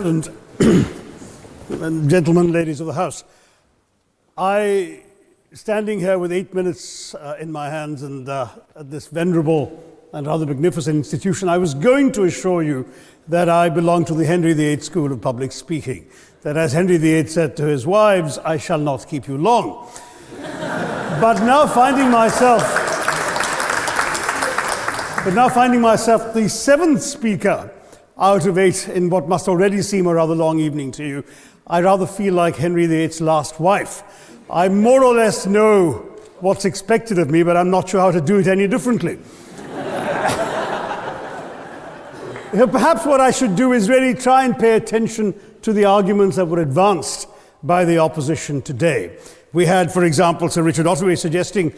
President, and gentlemen, ladies of the House, standing here with 8 minutes in my hands and at this venerable and rather magnificent institution, I was going to assure you that I belong to the Henry VIII School of Public Speaking, that as Henry VIII said to his wives, I shall not keep you long. But now finding myself the seventh speaker out of 8 in what must already seem a rather long evening to you, I rather feel like Henry VIII's last wife. I more or less know what's expected of me, but I'm not sure how to do it any differently. Perhaps what I should do is really try and pay attention to the arguments that were advanced by the opposition today. We had, for example, Sir Richard Ottaway suggesting,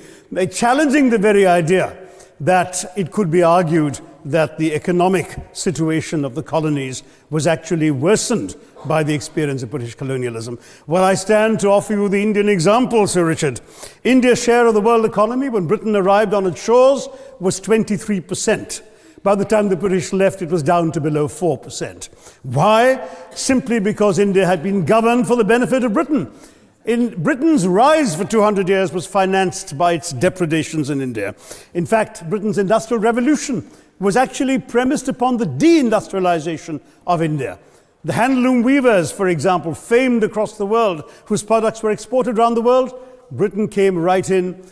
challenging the very idea that it could be argued that the economic situation of the colonies was actually worsened by the experience of British colonialism. Well, I stand to offer you the Indian example, Sir Richard. India's share of the world economy when Britain arrived on its shores was 23%. By the time the British left, it was down to below 4%. Why? Simply because India had been governed for the benefit of Britain. Britain's rise for 200 years was financed by its depredations in India. In fact, Britain's industrial revolution was actually premised upon the deindustrialization of India. The handloom weavers, for example, famed across the world, whose products were exported around the world, Britain came right in.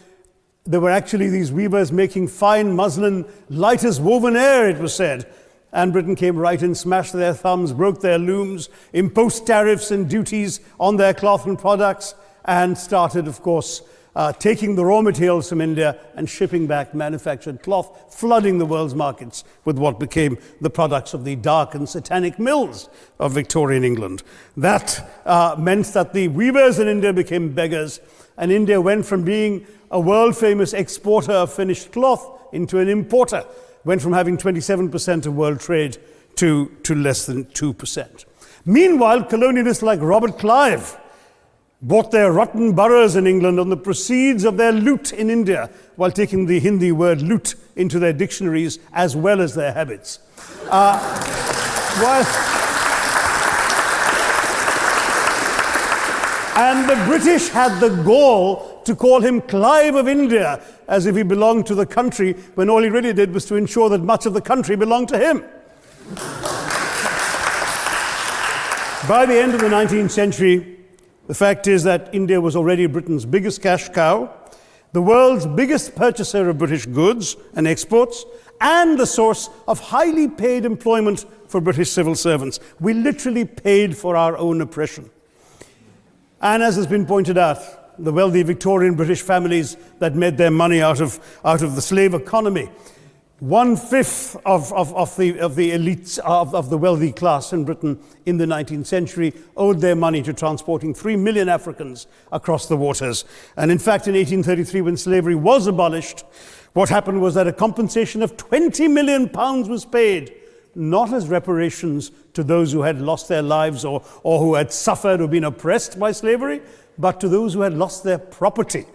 There were actually these weavers making fine muslin, light as woven air, it was said. And Britain came right in, smashed their thumbs, broke their looms, imposed tariffs and duties on their cloth and products, and started, of course, taking the raw materials from India and shipping back manufactured cloth, flooding the world's markets with what became the products of the dark and satanic mills of Victorian England. That meant that the weavers in India became beggars, and India went from being a world-famous exporter of finished cloth into an importer, went from having 27% of world trade to less than 2%. Meanwhile, colonialists like Robert Clive bought their rotten boroughs in England on the proceeds of their loot in India, while taking the Hindi word loot into their dictionaries as well as their habits. And the British had the gall to call him Clive of India, as if he belonged to the country, when all he really did was to ensure that much of the country belonged to him. By the end of the 19th century, the fact is that India was already Britain's biggest cash cow, the world's biggest purchaser of British goods and exports, and the source of highly paid employment for British civil servants. We literally paid for our own oppression. And as has been pointed out, the wealthy Victorian British families that made their money out of the slave economy. 1/5 of the elites of the wealthy class in Britain in the 19th century owed their money to transporting 3 million Africans across the waters. And in fact, in 1833, when slavery was abolished, what happened was that a compensation of £20 million was paid, not as reparations to those who had lost their lives or who had suffered or been oppressed by slavery, but to those who had lost their property.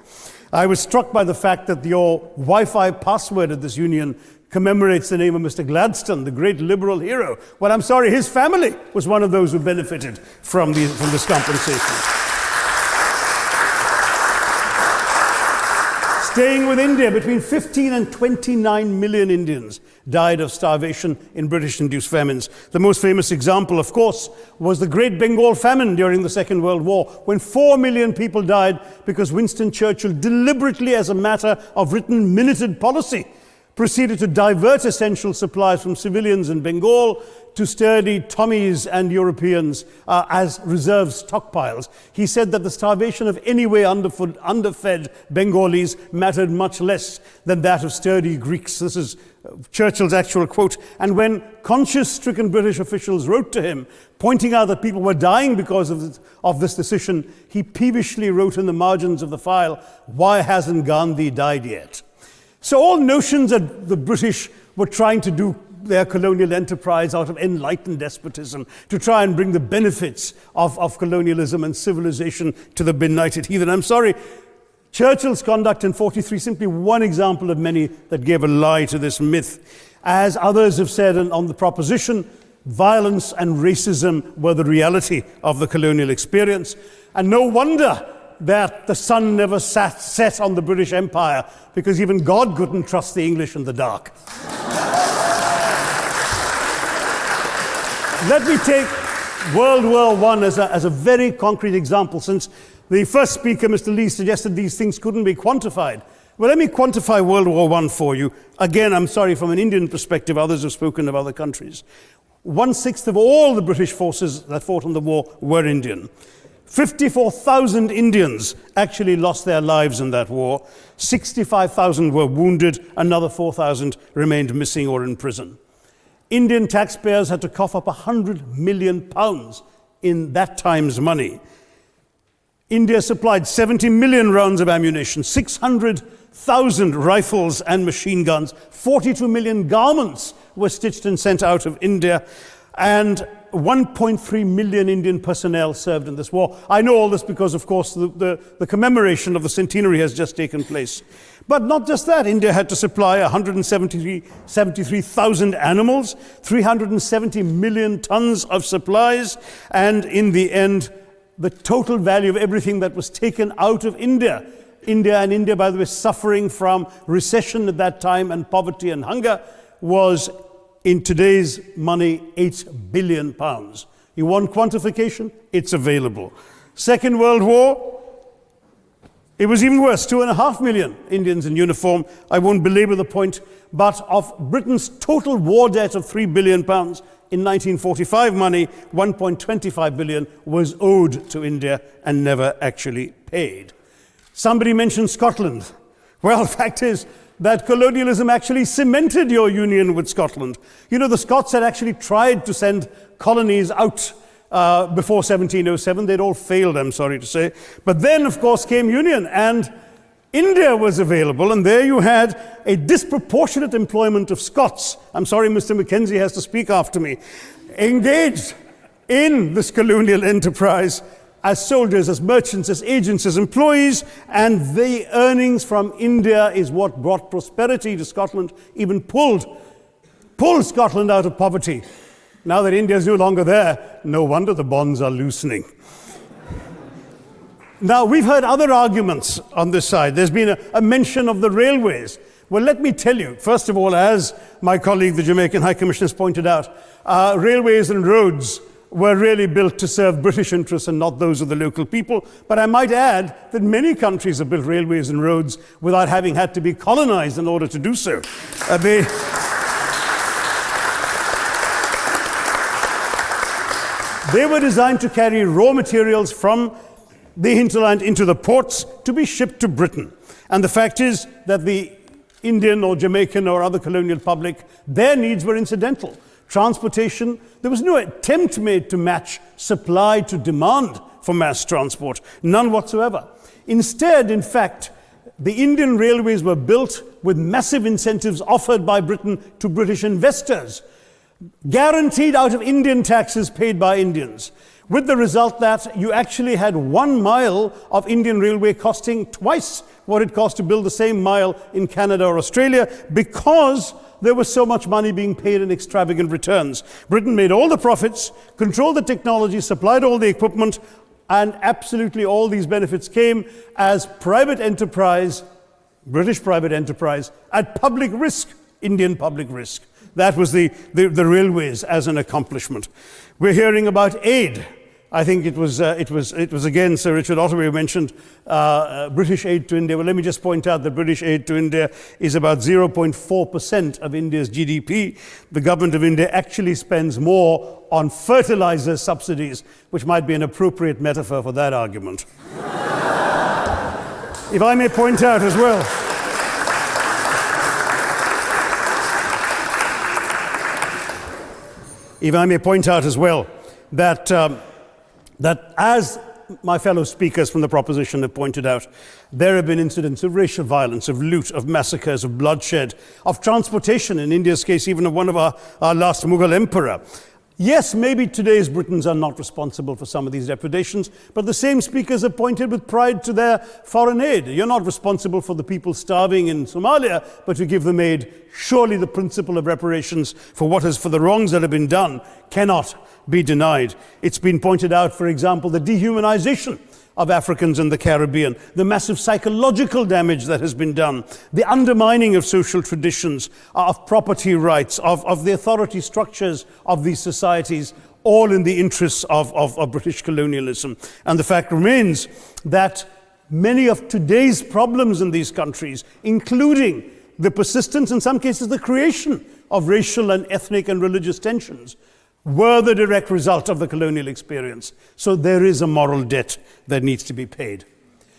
I was struck by the fact that your Wi-Fi password at this union commemorates the name of Mr. Gladstone, the great liberal hero. Well, I'm sorry, his family was one of those who benefited from this compensation. Staying with India, between 15 and 29 million Indians died of starvation in British-induced famines. The most famous example, of course, was the Great Bengal Famine during the Second World War, when 4 million people died because Winston Churchill, deliberately as a matter of written minuted policy, proceeded to divert essential supplies from civilians in Bengal to sturdy Tommies and Europeans as reserve stockpiles. He said that the starvation of anyway underfed Bengalis mattered much less than that of sturdy Greeks. This is Churchill's actual quote. And when conscience-stricken British officials wrote to him, pointing out that people were dying because of this decision, he peevishly wrote in the margins of the file, "Why hasn't Gandhi died yet?" So all notions that the British were trying to do their colonial enterprise out of enlightened despotism to try and bring the benefits of colonialism and civilization to the benighted heathen. I'm sorry, Churchill's conduct in 43 is simply one example of many that gave a lie to this myth. As others have said on the proposition, Violence and racism were the reality of the colonial experience. And no wonder that the sun never set on the British Empire, because even God couldn't trust the English in the dark. Let me take World War I as a very concrete example, since the first speaker, Mr. Lee, suggested these things couldn't be quantified. Well, let me quantify World War I for you. Again, I'm sorry, from an Indian perspective, others have spoken of other countries. 1/6 of all the British forces that fought in the war were Indian. 54,000 Indians actually lost their lives in that war. 65,000 were wounded. Another 4,000 remained missing or in prison. Indian taxpayers had to cough up £100 million in that time's money. India supplied 70 million rounds of ammunition, 600,000 rifles and machine guns, 42 million garments were stitched and sent out of India, and 1.3 million Indian personnel served in this war. I know all this because, of course, the commemoration of the centenary has just taken place. But not just that, India had to supply 173,000 animals, 370 million tons of supplies, and in the end, the total value of everything that was taken out of India, India, by the way, suffering from recession at that time and poverty and hunger, was, in today's money, £8 billion. You want quantification? It's available. Second World War, it was even worse, 2.5 million Indians in uniform. I won't belabor the point, but of Britain's total war debt of £3 billion, in 1945 money, 1.25 billion was owed to India and never actually paid. Somebody mentioned Scotland. Well, the fact is that colonialism actually cemented your union with Scotland. You know, the Scots had actually tried to send colonies out before 1707. They'd all failed, I'm sorry to say. But then, of course, came union, and India was available, and there you had a disproportionate employment of Scots. I'm sorry, Mr. Mackenzie has to speak after me. Engaged in this colonial enterprise as soldiers, as merchants, as agents, as employees, and the earnings from India is what brought prosperity to Scotland, even pulled Scotland out of poverty. Now that India is no longer there, no wonder the bonds are loosening. Now, we've heard other arguments on this side. There's been a mention of the railways. Well, let me tell you, first of all, as my colleague, the Jamaican High Commissioner, has pointed out, railways and roads were really built to serve British interests and not those of the local people. But I might add that many countries have built railways and roads without having had to be colonized in order to do so. They were designed to carry raw materials from the hinterland into the ports to be shipped to Britain. And the fact is that the Indian or Jamaican or other colonial public, their needs were incidental. Transportation, there was no attempt made to match supply to demand for mass transport, none whatsoever. Instead, in fact, the Indian railways were built with massive incentives offered by Britain to British investors, guaranteed out of Indian taxes paid by Indians, with the result that you actually had 1 mile of Indian railway costing twice what it cost to build the same mile in Canada or Australia, because there was so much money being paid in extravagant returns. Britain made all the profits, controlled the technology, supplied all the equipment, and absolutely all these benefits came as private enterprise, British private enterprise, at public risk, Indian public risk. That was the railways as an accomplishment. We're hearing about aid. I think it was again Sir Richard Otterway who mentioned British aid to India. Well, let me just point out that British aid to India is about 0.4% of India's GDP. The government of India actually spends more on fertilizer subsidies, which might be an appropriate metaphor for that argument. If I may point out as well, that as my fellow speakers from the proposition have pointed out, there have been incidents of racial violence, of loot, of massacres, of bloodshed, of transportation, in India's case, even of one of our last Mughal emperor. Yes, maybe today's Britons are not responsible for some of these depredations, but the same speakers have pointed with pride to their foreign aid. You're not responsible for the people starving in Somalia, but you give them aid. Surely the principle of reparations for the wrongs that have been done cannot be denied. It's been pointed out, for example, the dehumanization of Africans in the Caribbean, the massive psychological damage that has been done, the undermining of social traditions, of property rights, of the authority structures of these societies, all in the interests of British colonialism. And the fact remains that many of today's problems in these countries, including the persistence, in some cases the creation of racial and ethnic and religious tensions, were the direct result of the colonial experience. So there is a moral debt that needs to be paid.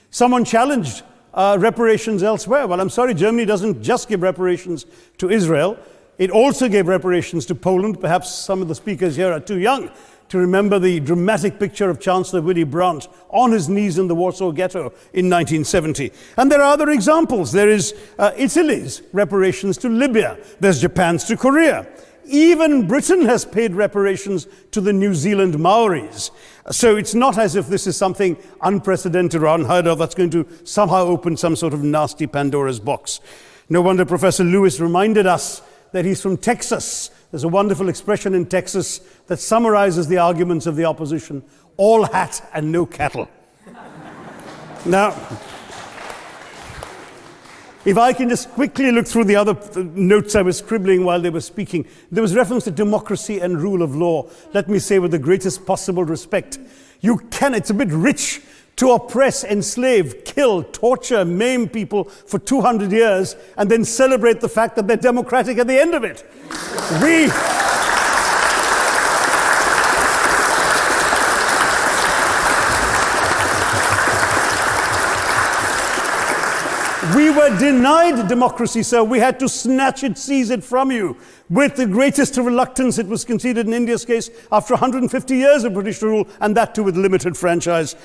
Someone challenged reparations elsewhere. Well, I'm sorry, Germany doesn't just give reparations to Israel. It also gave reparations to Poland. Perhaps some of the speakers here are too young to remember the dramatic picture of Chancellor Willy Brandt on his knees in the Warsaw Ghetto in 1970. And there are other examples. There is Italy's reparations to Libya. There's Japan's to Korea. Even Britain has paid reparations to the New Zealand Maoris. So it's not as if this is something unprecedented or unheard of that's going to somehow open some sort of nasty Pandora's box. No wonder Professor Lewis reminded us that he's from Texas. There's a wonderful expression in Texas that summarizes the arguments of the opposition: all hat and no cattle. Now, if I can just quickly look through the other notes I was scribbling while they were speaking, there was reference to democracy and rule of law. Let me say with the greatest possible respect, it's a bit rich to oppress, enslave, kill, torture, maim people for 200 years and then celebrate the fact that they're democratic at the end of it. We were denied democracy, sir. We had to snatch it, seize it from you. With the greatest reluctance, it was conceded in India's case after 150 years of British rule, and that too with limited franchise.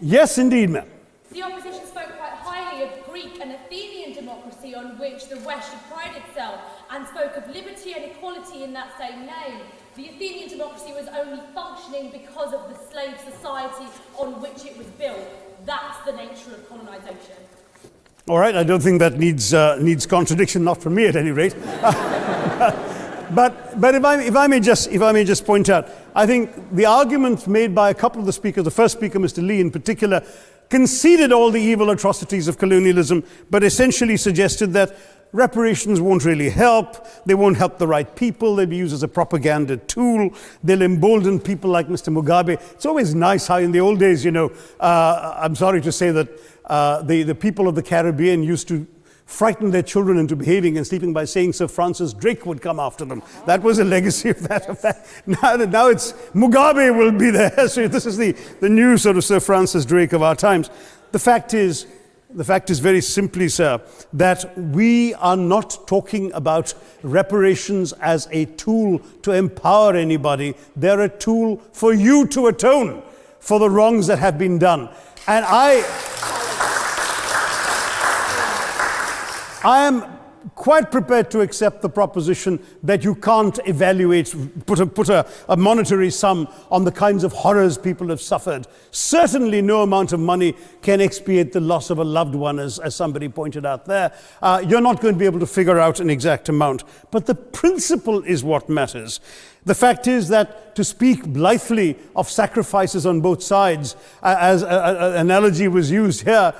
Yes, indeed, ma'am. The opposition spoke quite highly of Greek and Athenian democracy on which the West should pride itself, and spoke of liberty and equality in that same name. The Athenian democracy was only functioning because of the slave society on which it was built. That's the nature of colonisation. All right, I don't think that needs contradiction, not from me at any rate. But if I may just point out, I think the arguments made by a couple of the speakers, the first speaker, Mr. Lee in particular, conceded all the evil atrocities of colonialism, but essentially suggested that reparations won't really help. They won't help the right people. They'll be used as a propaganda tool. They'll embolden people like Mr. Mugabe. It's always nice how in the old days, I'm sorry to say that the people of the Caribbean used to frighten their children into behaving and sleeping by saying Sir Francis Drake would come after them. That was a legacy of that. Now it's Mugabe will be there. So this is the new sort of Sir Francis Drake of our times. The fact is very simply, sir, that we are not talking about reparations as a tool to empower anybody. They're a tool for you to atone for the wrongs that have been done. And I am quite prepared to accept the proposition that you can't put a monetary sum on the kinds of horrors people have suffered. Certainly no amount of money can expiate the loss of a loved one, as somebody pointed out there. You're not going to be able to figure out an exact amount, but the principle is what matters. The fact is that to speak blithely of sacrifices on both sides, as an analogy was used here,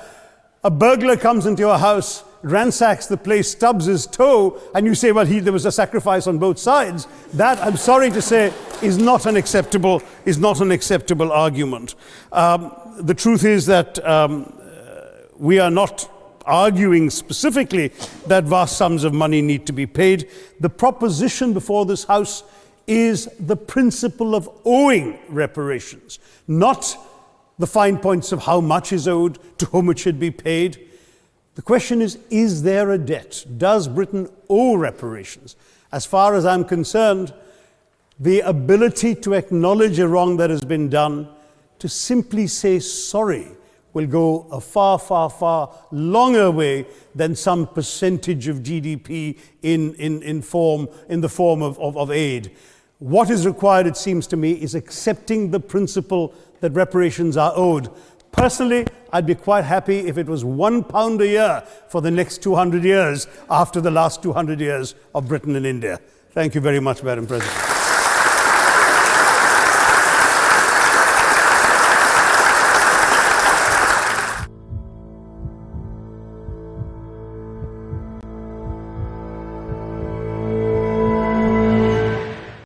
a burglar comes into your house, ransacks the place, stubs his toe, and you say, well, there was a sacrifice on both sides. That, I'm sorry to say, is not an acceptable argument. The truth is that we are not arguing specifically that vast sums of money need to be paid. The proposition before this House is the principle of owing reparations, not the fine points of how much is owed, to whom it should be paid. The question is there a debt? Does Britain owe reparations? As far as I'm concerned, the ability to acknowledge a wrong that has been done, to simply say sorry, will go a far, far, far longer way than some percentage of GDP in the form of aid. What is required, it seems to me, is accepting the principle that reparations are owed. Personally, I'd be quite happy if it was £1 a year for the next 200 years after the last 200 years of Britain and India. Thank you very much, Madam President.